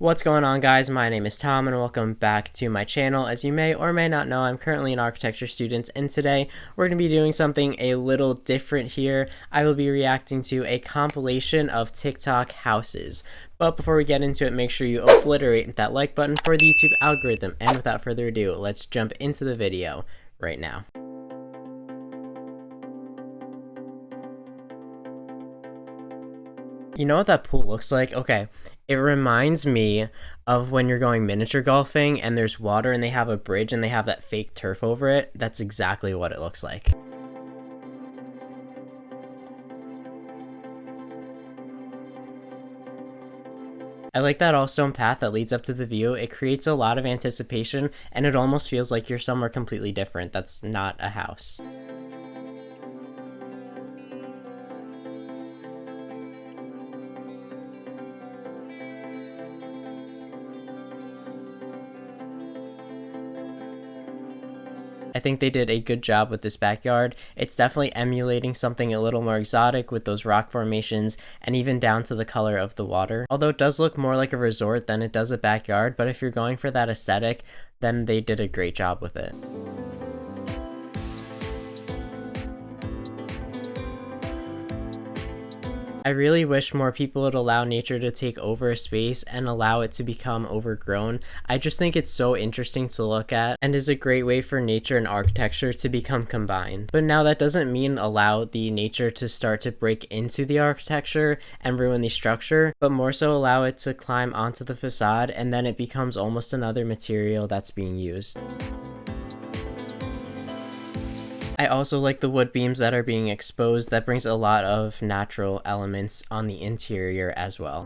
What's going on, guys? My name is Tom and welcome back to my channel. As you may or may not know, I'm currently an architecture student, and today we're going to be doing something a little different here. I will be reacting to a compilation of TikTok houses. But before we get into it, make sure you obliterate that like button for the YouTube algorithm. And without further ado, let's jump into the video right now. You know what that pool looks like? Okay, it reminds me of when you're going miniature golfing and there's water and they have a bridge and they have that fake turf over it. That's exactly what it looks like. I like that all-stone path that leads up to the view. It creates a lot of anticipation and it almost feels like you're somewhere completely different that's not a house. I think they did a good job with this backyard. It's definitely emulating something a little more exotic with those rock formations and even down to the color of the water. Although it does look more like a resort than it does a backyard, but if you're going for that aesthetic, then they did a great job with it. I really wish more people would allow nature to take over a space and allow it to become overgrown. I just think it's so interesting to look at and is a great way for nature and architecture to become combined. But now that doesn't mean allow the nature to start to break into the architecture and ruin the structure, but more so allow it to climb onto the facade and then it becomes almost another material that's being used. I also like the wood beams that are being exposed. That brings a lot of natural elements on the interior as well.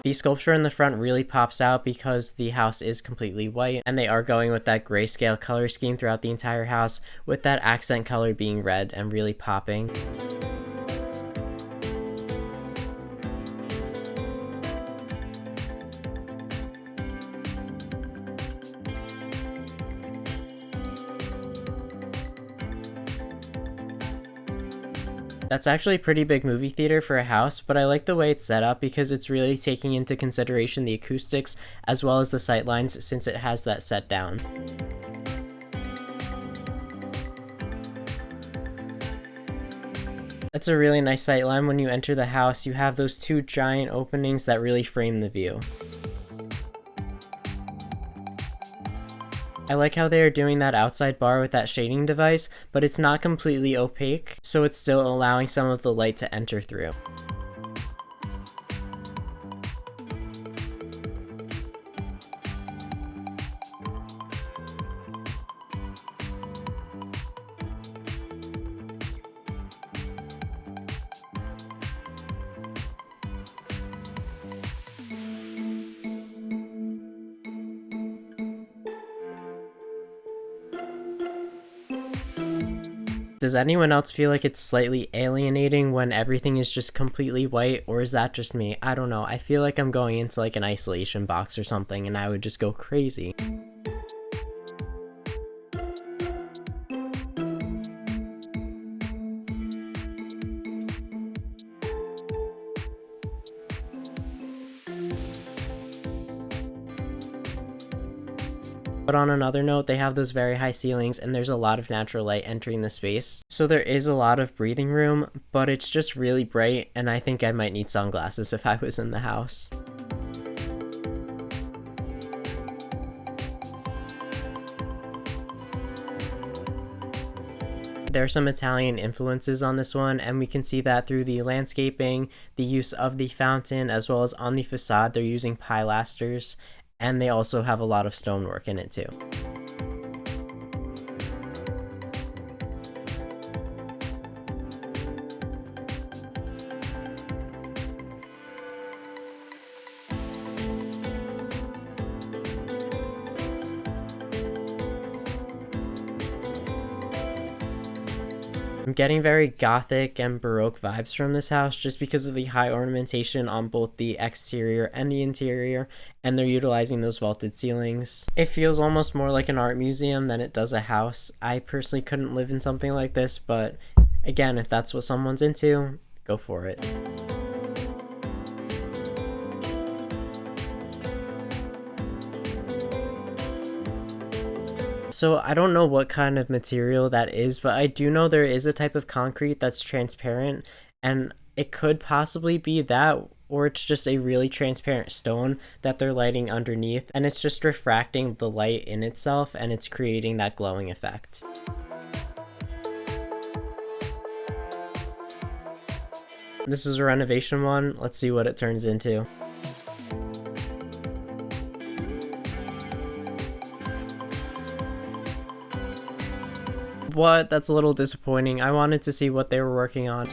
The sculpture in the front really pops out because the house is completely white and they are going with that grayscale color scheme throughout the entire house, with that accent color being red and really popping. That's actually a pretty big movie theater for a house, but I like the way it's set up because it's really taking into consideration the acoustics as well as the sightlines since it has that set down. That's a really nice sightline. When you enter the house, you have those two giant openings that really frame the view. I like how they are doing that outside bar with that shading device, but it's not completely opaque, so it's still allowing some of the light to enter through. Does anyone else feel like it's slightly alienating when everything is just completely white, or is that just me? I don't know. I feel like I'm going into like an isolation box or something and I would just go crazy. But on another note, they have those very high ceilings and there's a lot of natural light entering the space. So there is a lot of breathing room, but it's just really bright and I think I might need sunglasses if I was in the house. There are some Italian influences on this one, and we can see that through the landscaping, the use of the fountain, as well as on the facade they're using pilasters. And they also have a lot of stonework in it too. I'm getting very gothic and baroque vibes from this house just because of the high ornamentation on both the exterior and the interior, and they're utilizing those vaulted ceilings. It feels almost more like an art museum than it does a house. I personally couldn't live in something like this, but Again, if that's what someone's into, go for it. So I don't know what kind of material that is, but I do know there is a type of concrete that's transparent, and it could possibly be that, or it's just a really transparent stone that they're lighting underneath, and it's just refracting the light in itself, and it's creating that glowing effect. This is a renovation one. Let's see what it turns into. What? That's a little disappointing. I wanted to see what they were working on.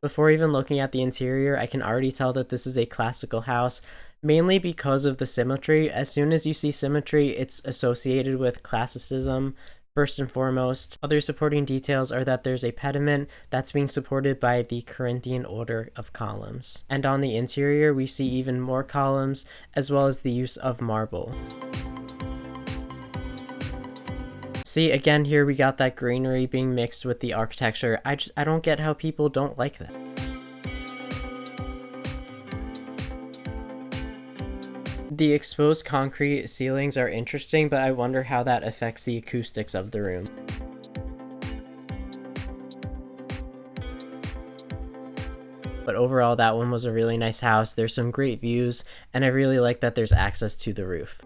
Before even looking at the interior, I can already tell that this is a classical house, mainly because of the symmetry. As soon as you see symmetry, it's associated with classicism. First and foremost, other supporting details are that there's a pediment that's being supported by the Corinthian order of columns. And on the interior, we see even more columns, as well as the use of marble. See, again, here we got that greenery being mixed with the architecture. I don't get how people don't like that. The exposed concrete ceilings are interesting, but I wonder how that affects the acoustics of the room. But overall, that one was a really nice house. There's some great views, and I really like that there's access to the roof.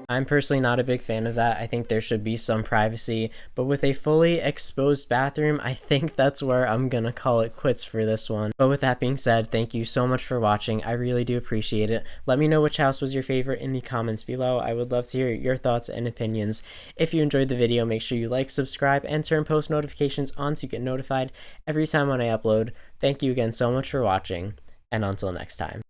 I'm personally not a big fan of that. I think there should be some privacy, but with a fully exposed bathroom, I think that's where I'm gonna call it quits for this one. But with that being said, thank you so much for watching. I really do appreciate it. Let me know which house was your favorite in the comments below. I would love to hear your thoughts and opinions. If you enjoyed the video, make sure you like, subscribe, and turn post notifications on so you get notified every time when I upload. Thank you again so much for watching, and until next time.